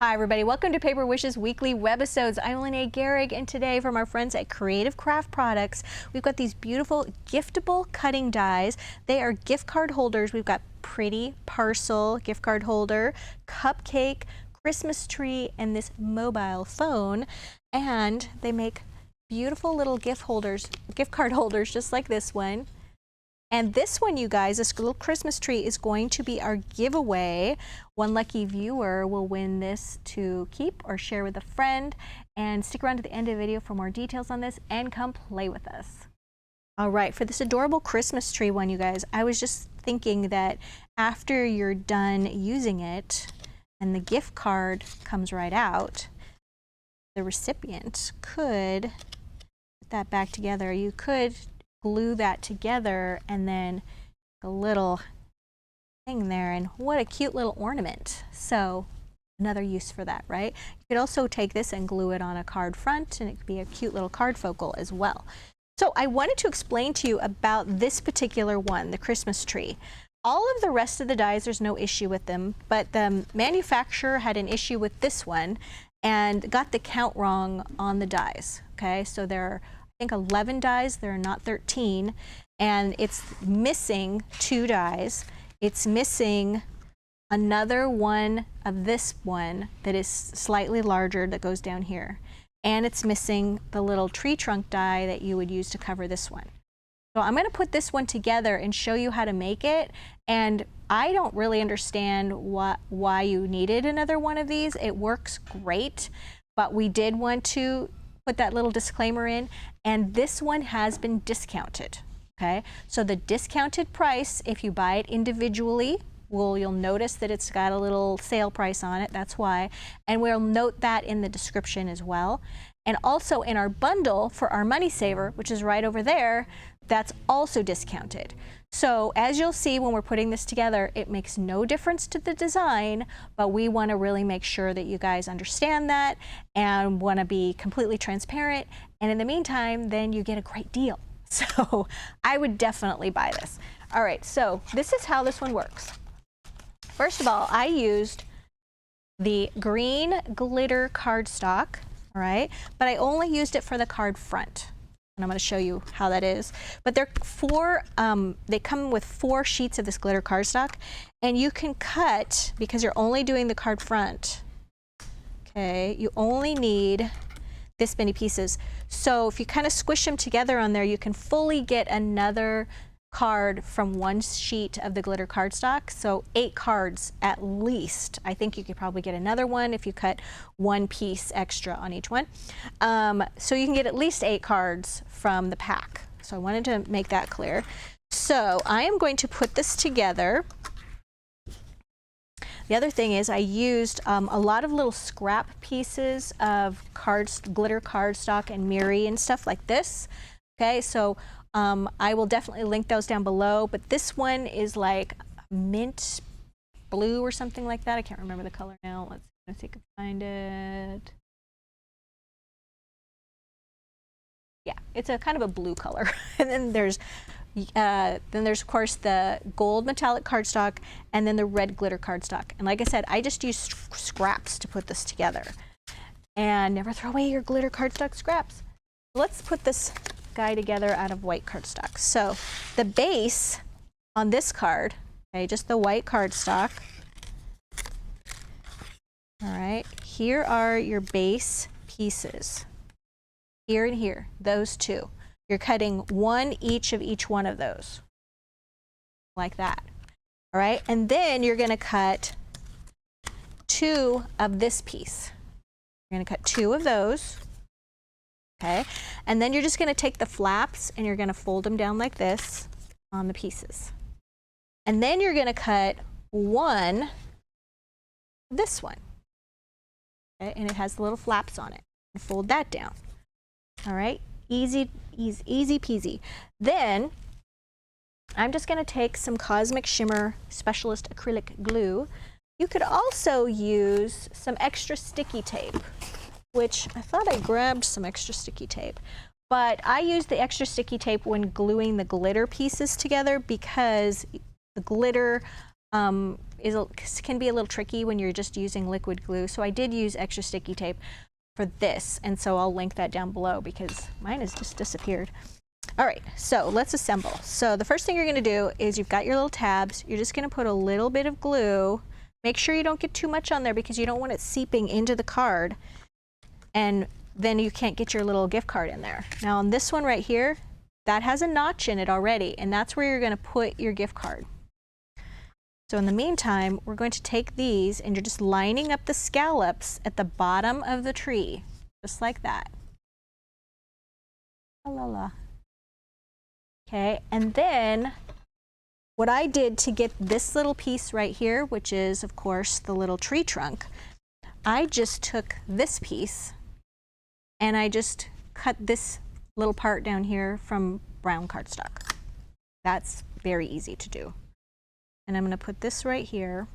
Hi everybody, welcome to Paper Wishes weekly webisodes. I'm Lene Gehrig, and today from our friends at Creative Craft Products, we've got these beautiful giftable cutting dies. They are gift card holders. We've got pretty Parcel gift card holder, Cupcake, Christmas tree, and this mobile phone. And they make beautiful little gift card holders just like this one. And this one, you guys, this little Christmas tree is going to be our giveaway. One lucky viewer will win this to keep or share with a friend. And stick around to the end of the video for more details on this and come play with us. All right, for this adorable Christmas tree one, you guys, I was just thinking that after you're done using it and the gift card comes right out, the recipient could put that back together. You could glue that together and then a little thing there, and what a cute little ornament. So another use for that, right? You could also take this and glue it on a card front, and it could be a cute little card focal as well. So I wanted to explain to you about this particular one, the Christmas tree. All of the rest of the dies, there's no issue with them, but the manufacturer had an issue with this one and got the count wrong on the dies. Okay, so there are, I think, 11 dies. There are not 13, and it's missing 2 dies. It's missing another one of this one that is slightly larger that goes down here, and it's missing the little tree trunk die that you would use to cover this one. So I'm going to put this one together and show you how to make it, and I don't really understand why you needed another one of these. It works great, but we did want to put that little disclaimer in, and this one has been discounted. Okay, so the discounted price, if you buy it individually, you'll notice that it's got a little sale price on it. That's why, and we'll note that in the description as well. And also in our bundle for our money saver, which is right over there, that's also discounted. So as you'll see when we're putting this together, it makes no difference to the design, but we want to really make sure that you guys understand that and want to be completely transparent. And in the meantime, then you get a great deal. So I would definitely buy this. All right, so this is how this one works. First of all, I used the green glitter cardstock, all right, but I only used it for the card front. And I'm going to show you how that is. But they're they come with 4 sheets of this glitter cardstock, and you can cut, because you're only doing the card front, okay, you only need this many pieces. So if you kind of squish them together on there, you can fully get another card from one sheet of the glitter cardstock. So 8 cards at least. I think you could probably get another one if you cut 1 piece extra on each one. So you can get at least 8 cards from the pack. So I wanted to make that clear. So I am going to put this together. The other thing is I used a lot of little scrap pieces of glitter cardstock and Miri and stuff like this. Okay, so I will definitely link those down below, but this one is like mint blue or something like that. I can't remember the color now. Let's see if I can find it. Yeah, it's a kind of a blue color. And then there's of course the gold metallic cardstock, and then the red glitter cardstock. And like I said, I just used scraps to put this together. And never throw away your glitter cardstock scraps. Let's put this guy together out of white cardstock. So the base on this card, okay, just the white cardstock. All right, here are your base pieces. Here and here, those 2. You're cutting 1 each of each one of those, like that. All right, and then you're going to cut 2 of this piece. You're going to cut 2 of those. Okay, and then you're just going to take the flaps and you're going to fold them down like this on the pieces. And then you're going to cut 1, this one. Okay, and it has the little flaps on it. And fold that down. All right, easy peasy. Then I'm just going to take some Cosmic Shimmer Specialist acrylic glue. You could also use some extra sticky tape, which I thought I grabbed some extra sticky tape, but I used the extra sticky tape when gluing the glitter pieces together because the glitter can be a little tricky when you're just using liquid glue. So I did use extra sticky tape for this, and so I'll link that down below because mine has just disappeared. All right, so let's assemble. So the first thing you're gonna do is you've got your little tabs. You're just gonna put a little bit of glue. Make sure you don't get too much on there because you don't want it seeping into the card, and then you can't get your little gift card in there. Now on this one right here, that has a notch in it already, and that's where you're gonna put your gift card. So in the meantime, we're going to take these and you're just lining up the scallops at the bottom of the tree, just like that. La la la. Okay, and then what I did to get this little piece right here, which is of course the little tree trunk, I just took this piece and I just cut this little part down here from brown cardstock. That's very easy to do. And I'm going to put this right here.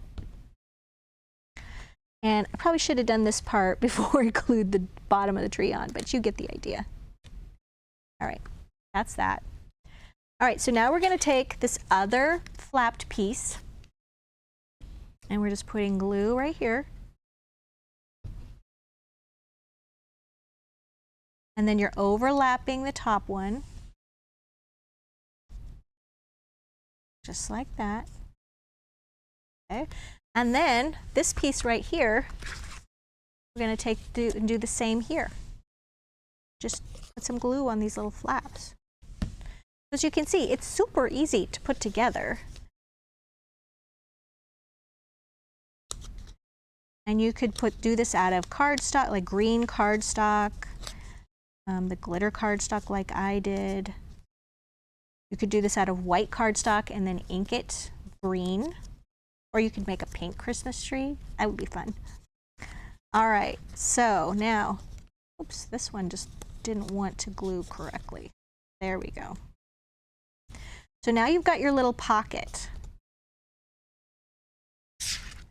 And I probably should have done this part before I glued the bottom of the tree on, but you get the idea. All right, that's that. All right, so now we're going to take this other flapped piece and we're just putting glue right here. And then you're overlapping the top one, just like that. Okay. And then this piece right here, we're going to do the same here. Just put some glue on these little flaps. As you can see, it's super easy to put together. And you could do this out of cardstock, like green cardstock, the glitter cardstock like I did. You could do this out of white cardstock and then ink it green. Or you could make a pink Christmas tree. That would be fun. All right, so now, oops, this one just didn't want to glue correctly. There we go. So now you've got your little pocket.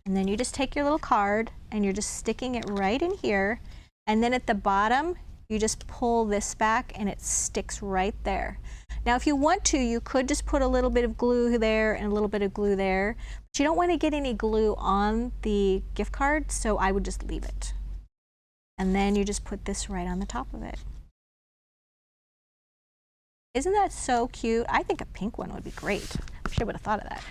And then you just take your little card and you're just sticking it right in here. And then at the bottom, you just pull this back and it sticks right there. Now, if you want to, you could just put a little bit of glue there and a little bit of glue there, but you don't want to get any glue on the gift card, so I would just leave it. And then you just put this right on the top of it. Isn't that so cute? I think a pink one would be great. I wish I would have thought of that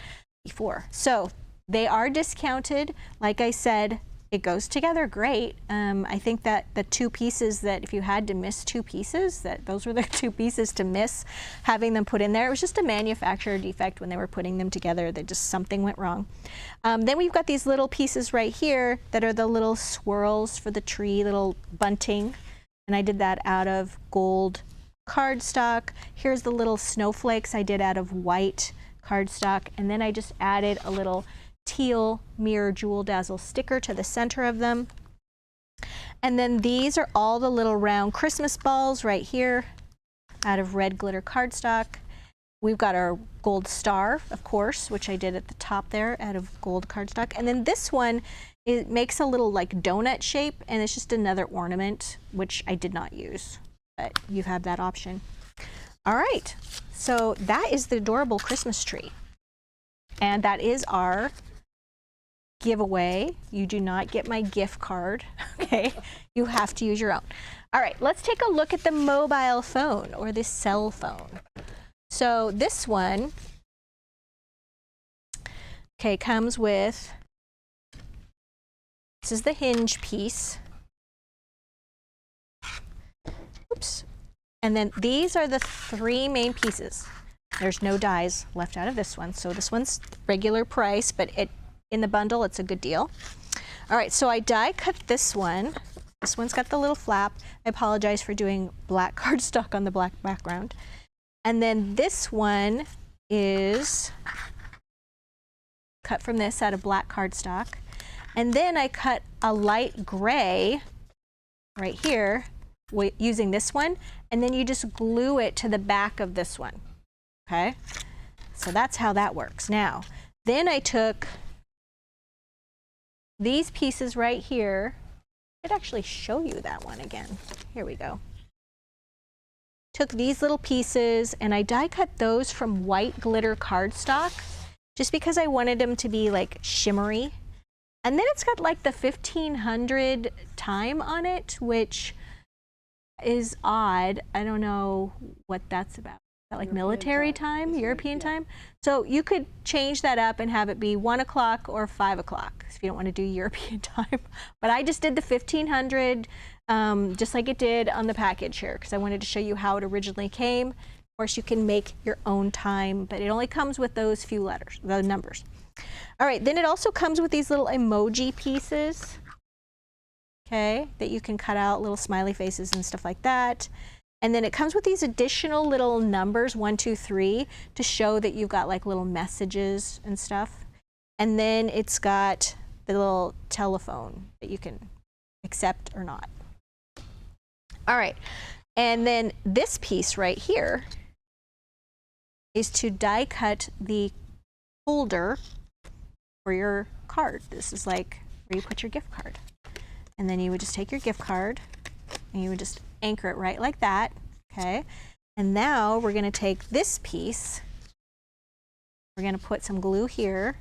before. So they are discounted. Like I said, it goes together great. I think that the two pieces that if you had to miss two pieces, that those were the two pieces to miss having them put in there. It was just a manufacturer defect when they were putting them together. That just something went wrong. Then we've got these little pieces right here that are the little swirls for the tree, little bunting. And I did that out of gold cardstock. Here's the little snowflakes I did out of white cardstock. And then I just added a little teal mirror jewel dazzle sticker to the center of them. And then these are all the little round Christmas balls right here out of red glitter cardstock. We've got our gold star, of course, which I did at the top there out of gold cardstock. And then this one, it makes a little like donut shape and it's just another ornament, which I did not use, but you have that option. All right, so that is the adorable Christmas tree. And that is our giveaway. You do not get my gift card, okay? You have to use your own. All right, let's take a look at the mobile phone or the cell phone. So this one, okay, comes with, this is the hinge piece. Oops. And then these are the three main pieces. There's no dies left out of this one. So this one's regular price, but in the bundle, it's a good deal. All right, so I die cut this one. This one's got the little flap. I apologize for doing black cardstock on the black background. And then this one is cut from this out of black cardstock. And then I cut a light gray right here using this one. And then you just glue it to the back of this one. Okay, so that's how that works. Now, then I took these pieces right here. I could actually show you that one again. Here we go. Took these little pieces and I die cut those from white glitter cardstock just because I wanted them to be like shimmery. And then it's got like the 1500 time on it, which is odd. I don't know what that's about. Is that like military time, European time? So you could change that up and have it be 1 o'clock or 5 o'clock if you don't want to do European time. But I just did the 1500 just like it did on the package here because I wanted to show you how it originally came. Of course, you can make your own time, but it only comes with those few letters, the numbers. All right, then it also comes with these little emoji pieces, okay, that you can cut out little smiley faces and stuff like that. And then it comes with these additional little numbers, 1, 2, 3, to show that you've got like little messages and stuff. And then it's got the little telephone that you can accept or not. All right, and then this piece right here is to die cut the holder for your card. This is like where you put your gift card. And then you would just take your gift card and you would just anchor it right like that, okay? And now we're gonna take this piece, we're gonna put some glue here,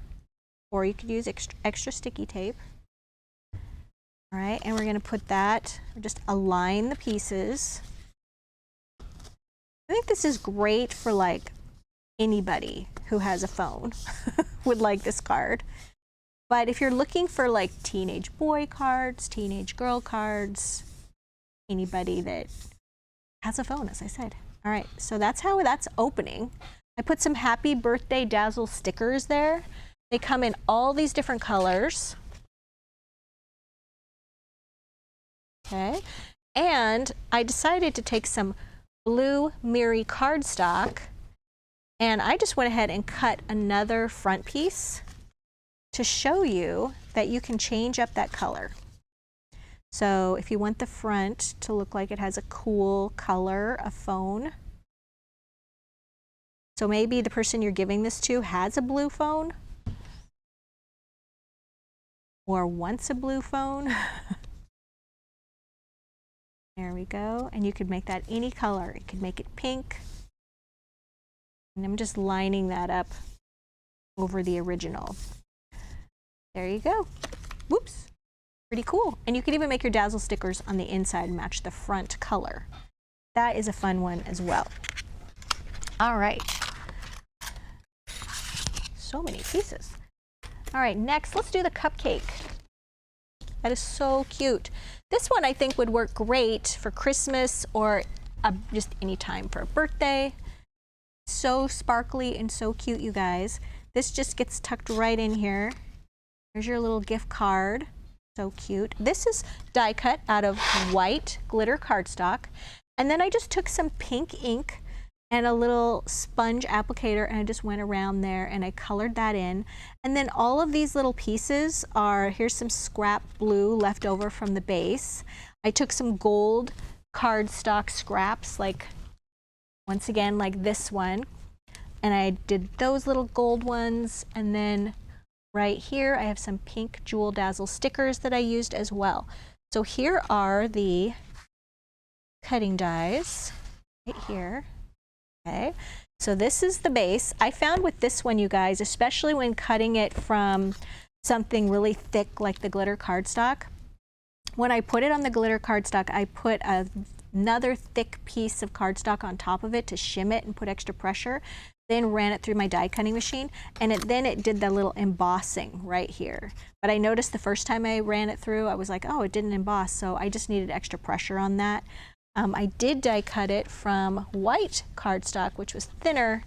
or you could use extra sticky tape. All right, and we're gonna put that, just align the pieces. I think this is great for like anybody who has a phone would like this card. But if you're looking for like teenage boy cards, teenage girl cards, anybody that has a phone, as I said. All right, so that's how that's opening. I put some happy birthday Dazzle stickers there. They come in all these different colors. Okay, and I decided to take some blue Miri cardstock, and I just went ahead and cut another front piece to show you that you can change up that color. So if you want the front to look like it has a cool color, a phone. So maybe the person you're giving this to has a blue phone or wants a blue phone. There we go. And you could make that any color. You could make it pink. And I'm just lining that up over the original. There you go. Whoops. Pretty cool. And you can even make your Dazzle stickers on the inside and match the front color. That is a fun one as well. All right. So many pieces. All right, next let's do the cupcake. That is so cute. This one I think would work great for Christmas or just any time for a birthday. So sparkly and so cute, you guys. This just gets tucked right in here. There's your little gift card. So cute. This is die cut out of white glitter cardstock. And then I just took some pink ink and a little sponge applicator and I just went around there and I colored that in. And then all of these little pieces are, here's some scrap blue left over from the base. I took some gold cardstock scraps, like once again like this one, and I did those little gold ones, and then right here I have some pink Jewel Dazzle stickers that I used as well. So here are the cutting dies right here. Okay, so this is the base. I found with this one, you guys, especially when cutting it from something really thick like the glitter cardstock, when I put it on the glitter cardstock, I put another thick piece of cardstock on top of it to shim it and put extra pressure, then ran it through my die cutting machine, and then it did that little embossing right here. But I noticed the first time I ran it through, I was like, oh, it didn't emboss, so I just needed extra pressure on that. I did die cut it from white cardstock, which was thinner,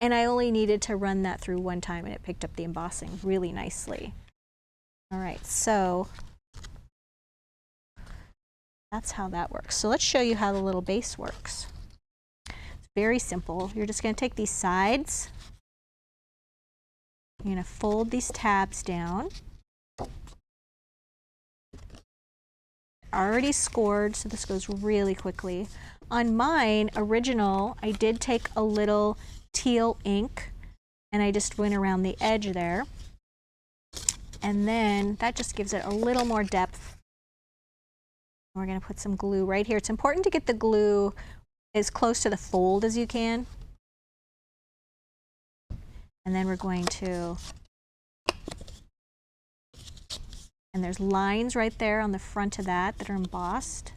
and I only needed to run that through one time and it picked up the embossing really nicely. All right, so that's how that works. So let's show you how the little base works. It's very simple. You're just going to take these sides, you're going to fold these tabs down. Already scored, so this goes really quickly. On mine original, I did take a little teal ink and I just went around the edge there, and then that just gives it a little more depth. We're going to put some glue right here. It's important to get the glue as close to the fold as you can, And then we're going to, and there's lines right there on the front of that are embossed.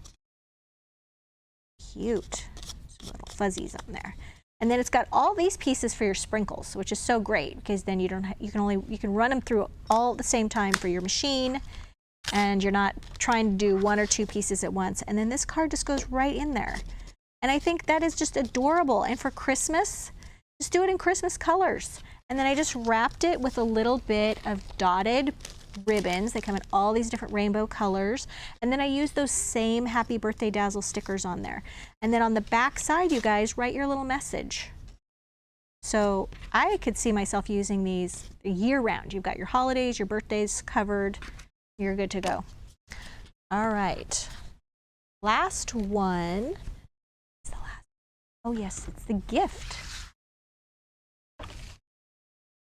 Cute. Some little fuzzies on there. And then it's got all these pieces for your sprinkles, which is so great because then you can run them through all at the same time for your machine, and you're not trying to do 1 or 2 pieces at once. And then this card just goes right in there. And I think that is just adorable. And for Christmas, just do it in Christmas colors. And then I just wrapped it with a little bit of dotted ribbons. They come in all these different rainbow colors. And then I used those same Happy Birthday Dazzle stickers on there. And then on the back side, you guys, write your little message. So I could see myself using these year round. You've got your holidays, your birthdays covered. You're good to go. All right. Last one. Oh yes, it's the gift.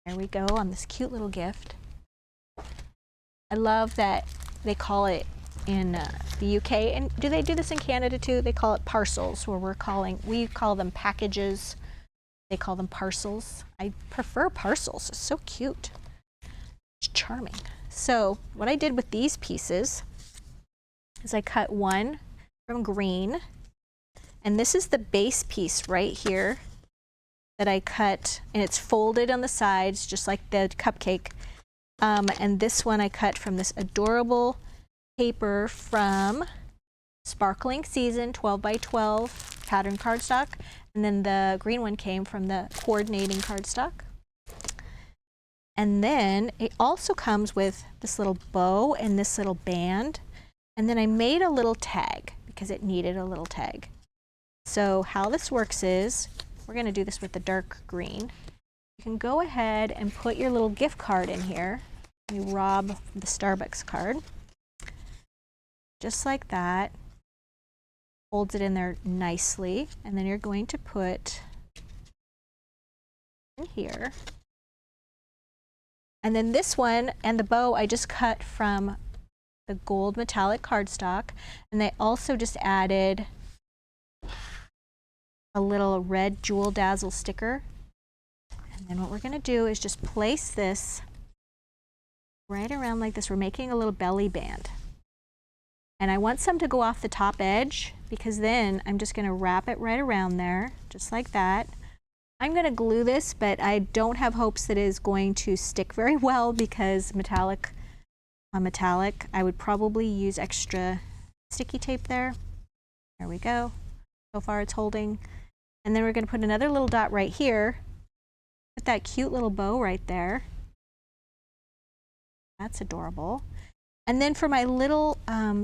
There we go on this cute little gift. I love that they call it in the UK, and do they do this in Canada too? They call it parcels, where we call them packages. They call them parcels. I prefer parcels. It's so cute. It's charming. So what I did with these pieces is I cut one from green, and this is the base piece right here that I cut, and it's folded on the sides just like the cupcake. And this one I cut from this adorable paper from Sparkling Season 12 by 12 pattern cardstock, and then the green one came from the coordinating cardstock. And then it also comes with this little bow and this little band, and then I made a little tag because it needed a little tag. So how this works is, we're going to do this with the dark green. You can go ahead and put your little gift card in here. You rob the Starbucks card. Just like that. Holds it in there nicely. And then you're going to put in here. And then this one and the bow I just cut from the gold metallic cardstock. And they also just added a little red Jewel Dazzle sticker. And then what we're going to do is just place this right around like this. We're making a little belly band. And I want some to go off the top edge, because then I'm just going to wrap it right around there, just like that. I'm going to glue this, but I don't have hopes that it is going to stick very well, because metallic on metallic, I would probably use extra sticky tape there. There we go. So far it's holding. And then we're going to put another little dot right here. Put that cute little bow right there. That's adorable. And then for my little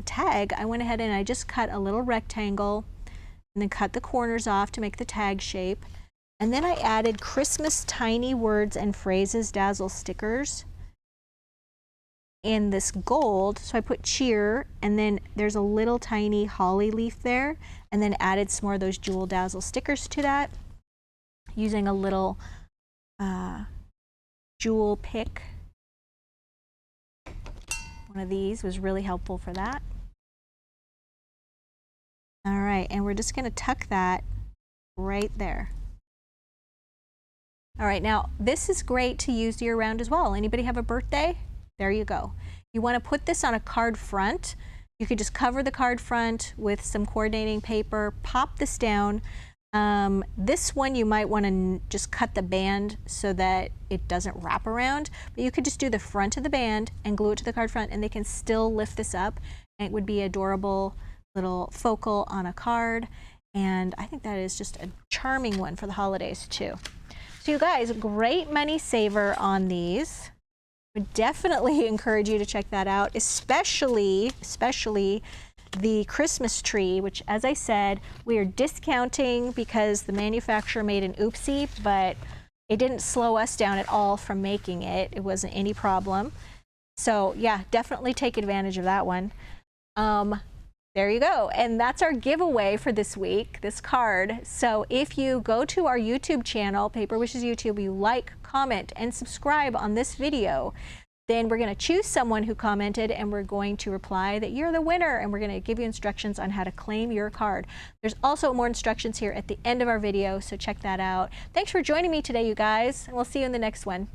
tag, I went ahead and I just cut a little rectangle and then cut the corners off to make the tag shape. And then I added Christmas Tiny Words and Phrases Dazzle stickers in this gold. So I put cheer, and then there's a little tiny holly leaf there, and then added some more of those Jewel Dazzle stickers to that using a little jewel pick. One of these was really helpful for that. All right, and we're just going to tuck that right there. All right, now this is great to use year round as well. Anybody have a birthday? There you go. You want to put this on a card front. You could just cover the card front with some coordinating paper, pop this down. This one you might want to just cut the band so that it doesn't wrap around, but you could just do the front of the band and glue it to the card front, and they can still lift this up, and it would be adorable little focal on a card. And I think that is just a charming one for the holidays too. So you guys, great money saver on these. Would definitely encourage you to check that out, especially the Christmas tree, which, as I said, we are discounting because the manufacturer made an oopsie, but it didn't slow us down at all from making it. It wasn't any problem. So yeah, definitely take advantage of that one. There you go. And that's our giveaway for this week, this card. So if you go to our YouTube channel, Paper Wishes YouTube, you like, comment, and subscribe on this video, Then we're going to choose someone who commented, and we're going to reply that you're the winner, and we're going to give you instructions on how to claim your card. There's also more instructions here at the end of our video, so check that out. Thanks for joining me today, you guys, and we'll see you in the next one.